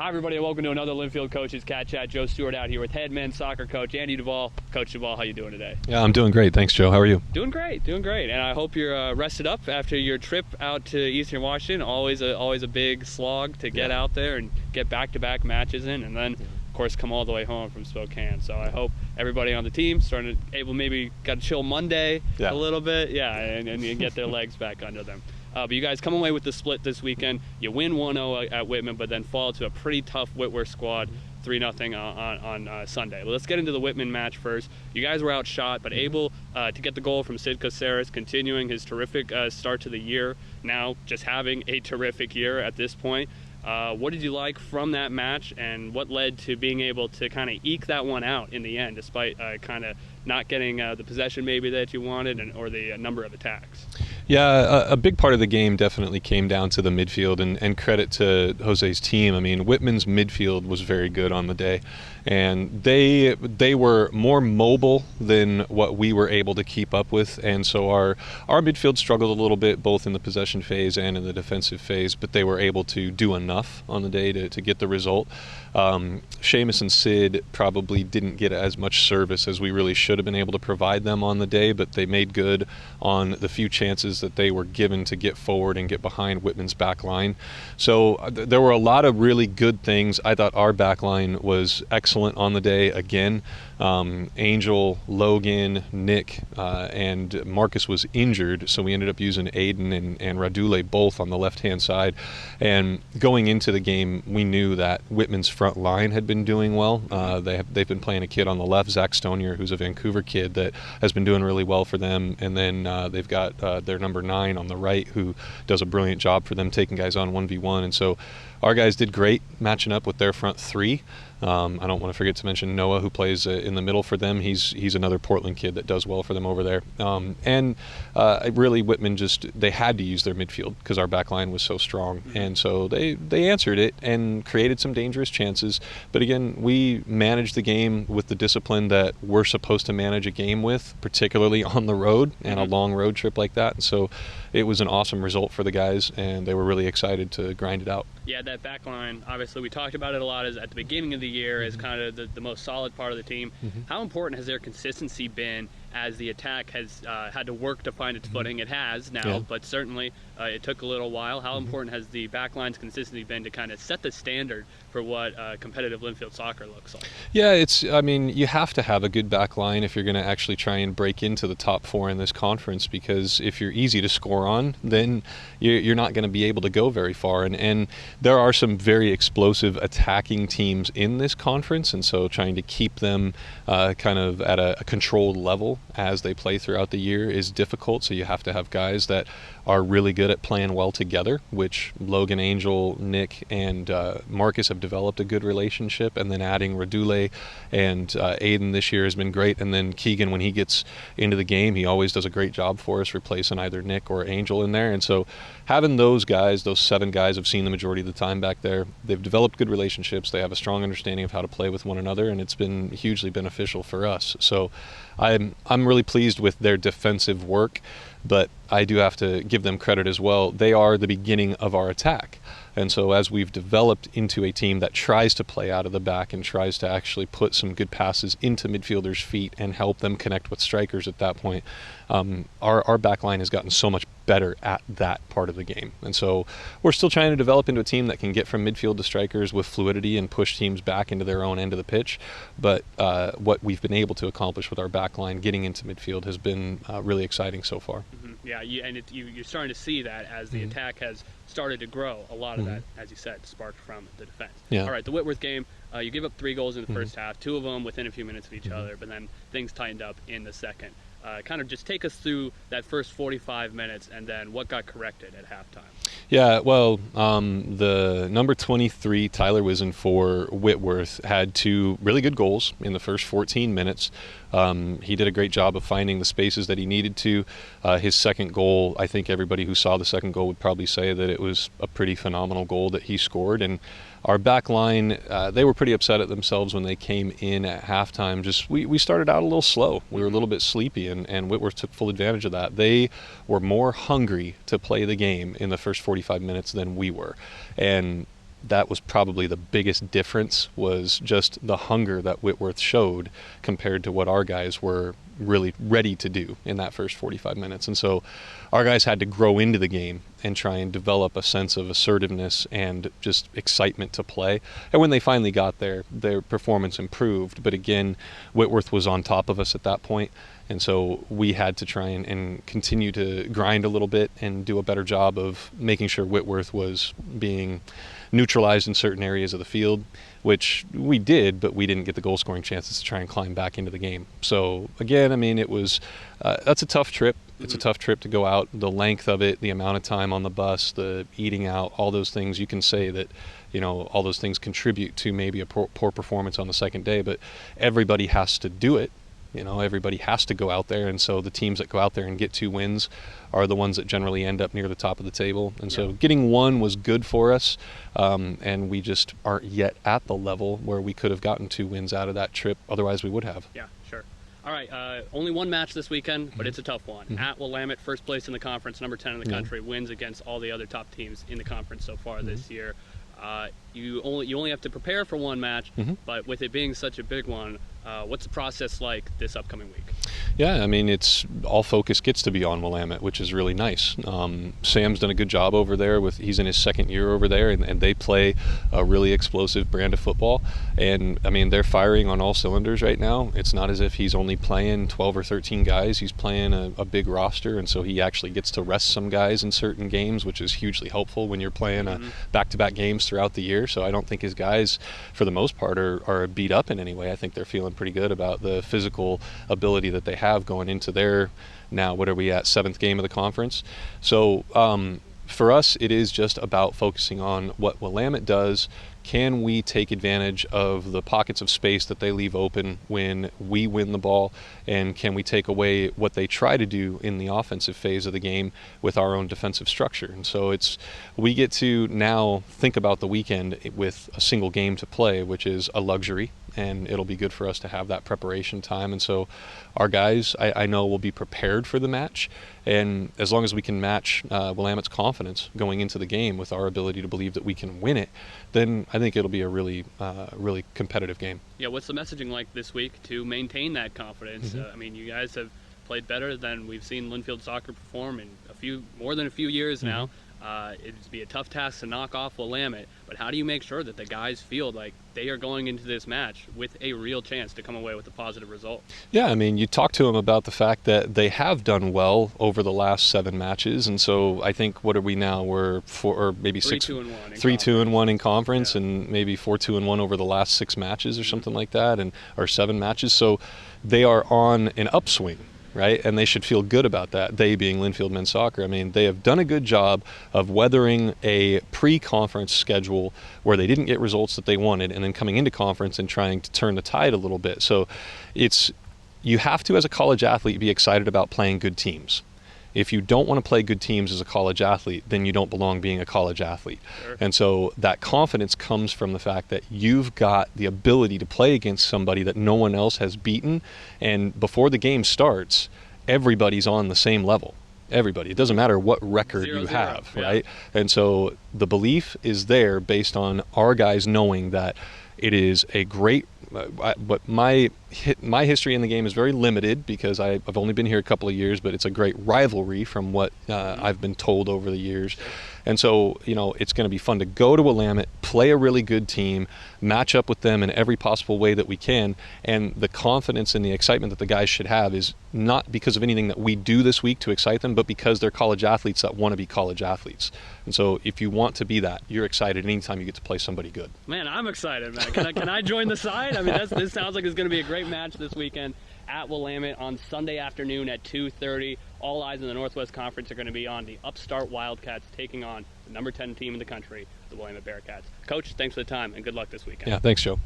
Hi, everybody, and welcome to another Linfield Coaches CatChat. Joe Stewart out here with head men's soccer coach Andy Duvall. Coach Duvall, how you doing today? Yeah, I'm doing great. Thanks, Joe. How are you? Doing great. And I hope you're rested up after your trip out to Eastern Washington. Always a big slog to get out there and get back-to-back matches in, and then, of course, come all the way home from Spokane. So I hope everybody on the team maybe got to chill Monday a little bit, and get their legs back under them. But you guys come away with the split this weekend. You win 1-0 at Whitman, but then fall to a pretty tough Whitworth squad, 3-0 on Sunday. Well, let's get into the Whitman match first. You guys were outshot, but able to get the goal from Sid Caceres, continuing his terrific start to the year, now just having a terrific year at this point. What did you like from that match, and what led to being able to kind of eke that one out in the end, despite kind of not getting the possession maybe that you wanted or the number of attacks? Yeah, a big part of the game definitely came down to the midfield, and credit to Jose's team. I mean, Whitman's midfield was very good on the day, and they were more mobile than what we were able to keep up with, and so our midfield struggled a little bit both in the possession phase and in the defensive phase, but they were able to do enough on the day to get the result. Seamus and Sid probably didn't get as much service as we really should have been able to provide them on the day, but they made good on the few chances that they were given to get forward and get behind Whitman's back line. So there were a lot of really good things. I thought our back line was excellent on the day again. Angel, Logan, Nick, and Marcus was injured, so we ended up using Aiden and Radule both on the left-hand side. And going into the game, we knew that Whitman's front line had been doing well. They've been playing a kid on the left, Zach Stonier, who's a Vancouver kid that has been doing really well for them. And then they've got their number 9 on the right, who does a brilliant job for them, taking guys on 1v1. And so our guys did great matching up with their front 3. I don't want to forget to mention Noah, who plays in the middle for them. He's another Portland kid that does well for them over there. Really, Whitman they had to use their midfield because our back line was so strong. And so they answered it and created some dangerous chances. But again, we managed the game with the discipline that we're supposed to manage a game with, particularly on the road and a long road trip like that. And so it was an awesome result for the guys, and they were really excited to grind it out. Yeah, that back line, obviously we talked about it a lot, is at the beginning of the year is kind of the most solid part of the team. How important has their consistency been as the attack has had to work to find its footing? It has now, but certainly it took a little while. How important has the back line's consistency been to kind of set the standard for what competitive Linfield soccer looks like? Yeah, you have to have a good back line if you're going to actually try and break into the top 4 in this conference, because if you're easy to score on, then you're not going to be able to go very far. And there are some very explosive attacking teams in this conference, and so trying to keep them kind of at a controlled level as they play throughout the year is difficult. So you have to have guys that are really good at playing well together, which Logan, Angel, Nick, and Marcus have developed a good relationship. And then adding Radule and Aiden this year has been great. And then Keegan, when he gets into the game, he always does a great job for us, replacing either Nick or Angel in there. And so having those guys, those 7 guys, I've seen the majority of the time back there, they've developed good relationships. They have a strong understanding of how to play with one another, and it's been hugely beneficial for us. So I'm really pleased with their defensive work, but I do have to give them credit as well. They are the beginning of our attack. And so as we've developed into a team that tries to play out of the back and tries to actually put some good passes into midfielders' feet and help them connect with strikers at that point, our back line has gotten so much better at that part of the game. And so we're still trying to develop into a team that can get from midfield to strikers with fluidity and push teams back into their own end of the pitch. But what we've been able to accomplish with our back line getting into midfield has been really exciting so far. Yeah, you're starting to see that as the attack has started to grow. A lot of that, as you said, sparked from the defense. Yeah. All right, the Whitworth game, you give up 3 goals in the first half, 2 of them within a few minutes of each other, but then things tightened up in the second. Kind of just take us through that first 45 minutes and then what got corrected at halftime. Yeah, well, the number 23, Tyler Wizen for Whitworth, had 2 really good goals in the first 14 minutes. He did a great job of finding the spaces that he needed to. His second goal, I think everybody who saw the second goal would probably say that it was a pretty phenomenal goal that he scored. And our back line, they were pretty upset at themselves when they came in at halftime. We started out a little slow. We were a little bit sleepy, and Whitworth took full advantage of that. They were more hungry to play the game in the first 45 minutes than we were. And that was probably the biggest difference, was just the hunger that Whitworth showed compared to what our guys were really ready to do in that first 45 minutes. And so our guys had to grow into the game and try and develop a sense of assertiveness and just excitement to play. And when they finally got there, their performance improved. But again, Whitworth was on top of us at that point. And so we had to try and continue to grind a little bit and do a better job of making sure Whitworth was being neutralized in certain areas of the field, which we did, but we didn't get the goal scoring chances to try and climb back into the game. So again, I mean, it was that's a tough trip. It's a tough trip to go out. The length of it, the amount of time on the bus, the eating out, all those things, you can say that, you know, all those things contribute to maybe a poor performance on the second day, but everybody has to do it. You know, everybody has to go out there, and so the teams that go out there and get 2 wins are the ones that generally end up near the top of the table. And so getting 1 was good for us, and we just aren't yet at the level where we could have gotten 2 wins out of that trip. Otherwise, we would have. Yeah, sure. All right, only 1 match this weekend, but it's a tough one. At Willamette, first place in the conference, number 10 in the country, wins against all the other top teams in the conference so far this year. You only have to prepare for 1 match, but with it being such a big one, what's the process like this upcoming week? Yeah, I mean, it's all focus gets to be on Willamette, which is really nice. Sam's done a good job over there. He's in his 2nd year over there, and they play a really explosive brand of football. And I mean, they're firing on all cylinders right now. It's not as if he's only playing 12 or 13 guys. He's playing a big roster, and so he actually gets to rest some guys in certain games, which is hugely helpful when you're playing back-to-back games throughout the year. So I don't think his guys, for the most part, are beat up in any way. I think they're feeling pretty good about the physical ability that they have going into their, now what are we at, 7th game of the conference. So for us, it is just about focusing on what Willamette does. Can we take advantage of the pockets of space that they leave open when we win the ball? And can we take away what they try to do in the offensive phase of the game with our own defensive structure? And so we get to now think about the weekend with a single game to play, which is a luxury. And it'll be good for us to have that preparation time. And so our guys, I know, will be prepared for the match. And as long as we can match Willamette's confidence going into the game with our ability to believe that we can win it, then I think it'll be a really competitive game. Yeah, what's the messaging like this week to maintain that confidence? I mean, you guys have played better than we've seen Linfield soccer perform in more than a few years now. It'd be a tough task to knock off Willamette, but how do you make sure that the guys feel like they are going into this match with a real chance to come away with a positive result? Yeah, I mean, you talk to them about the fact that they have done well over the last 7 matches, and so I think, what are we now? We're 4 or maybe 3-2-1 in conference, and maybe 4-2-1 over the last 6 matches or something like that, or 7 matches. So they are on an upswing. Right, and they should feel good about that, they being Linfield men's soccer. I mean, they have done a good job of weathering a pre-conference schedule where they didn't get results that they wanted, and then coming into conference and trying to turn the tide a little bit. So you have to, as a college athlete, be excited about playing good teams. If you don't want to play good teams as a college athlete, then you don't belong being a college athlete. Sure. And so that confidence comes from the fact that you've got the ability to play against somebody that no one else has beaten, and before the game starts, everybody's on the same level. Everybody. It doesn't matter what record you have, right? And so the belief is there based on our guys knowing that it is a great but my history in the game is very limited because I've only been here a couple of years, but it's a great rivalry from what I've been told over the years. And so, you know, it's going to be fun to go to Willamette, play a really good team, match up with them in every possible way that we can. And the confidence and the excitement that the guys should have is not because of anything that we do this week to excite them, but because they're college athletes that want to be college athletes. And so if you want to be that, you're excited anytime you get to play somebody good. Man, I'm excited, man. Can I join the side? I mean, this sounds like it's going to be a great match this weekend at Willamette on Sunday afternoon at 2:30. All eyes in the Northwest Conference are going to be on the upstart Wildcats taking on the number 10 team in the country, the Willamette Bearcats. Coach, thanks for the time and good luck this weekend. Yeah, thanks, Joe.